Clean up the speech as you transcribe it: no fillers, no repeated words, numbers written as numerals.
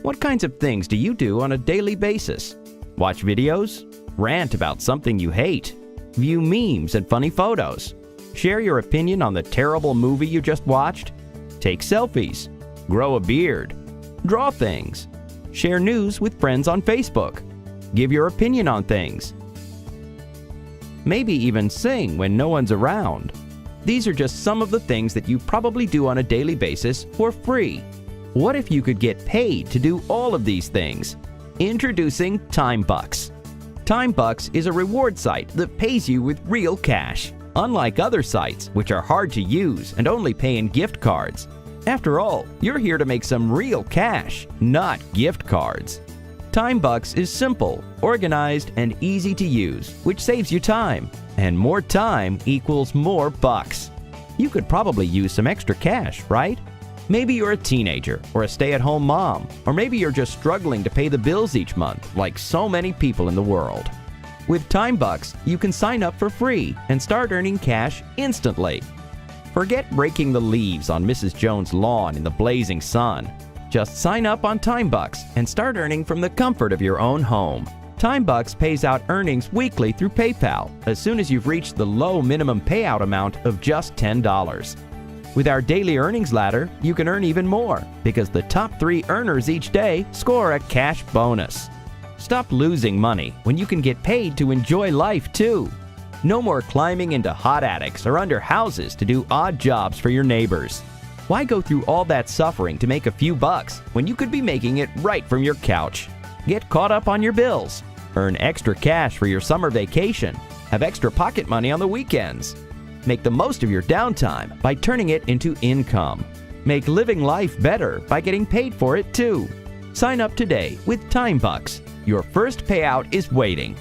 What kinds of things do you do on a daily basis? Watch videos? Rant about something you hate? View memes and funny photos? Share your opinion on the terrible movie you just watched? Take selfies? Grow a beard? Draw things? Share news with friends on Facebook? Give your opinion on things? Maybe even sing when no one's around. These are just some of the things that you probably do on a daily basis for free. What if you could get paid to do all of these things? Introducing TimeBucks. TimeBucks is a reward site that pays you with real cash, unlike other sites which are hard to use and only pay in gift cards. After all, you're here to make some real cash, not gift cards. TimeBucks is simple, organized, and easy to use, which saves you time. And more time equals more bucks. You could probably use some extra cash, right? Maybe you're a teenager or a stay-at-home mom, or maybe you're just struggling to pay the bills each month, like so many people in the world. With TimeBucks, you can sign up for free and start earning cash instantly. Forget raking the leaves on Mrs. Jones' lawn in the blazing sun. Just sign up on TimeBucks and start earning from the comfort of your own home. TimeBucks pays out earnings weekly through PayPal as soon as you've reached the low minimum payout amount of just $10. With our daily earnings ladder, you can earn even more because the top 3 earners each day score a cash bonus. Stop losing money when you can get paid to enjoy life too. No more climbing into hot attics or under houses to do odd jobs for your neighbors. Why go through all that suffering to make a few bucks when you could be making it right from your couch? Get caught up on your bills. Earn extra cash for your summer vacation. Have extra pocket money on the weekends. Make the most of your downtime by turning it into income. Make living life better by getting paid for it too. Sign up today with TimeBucks. Your first payout is waiting.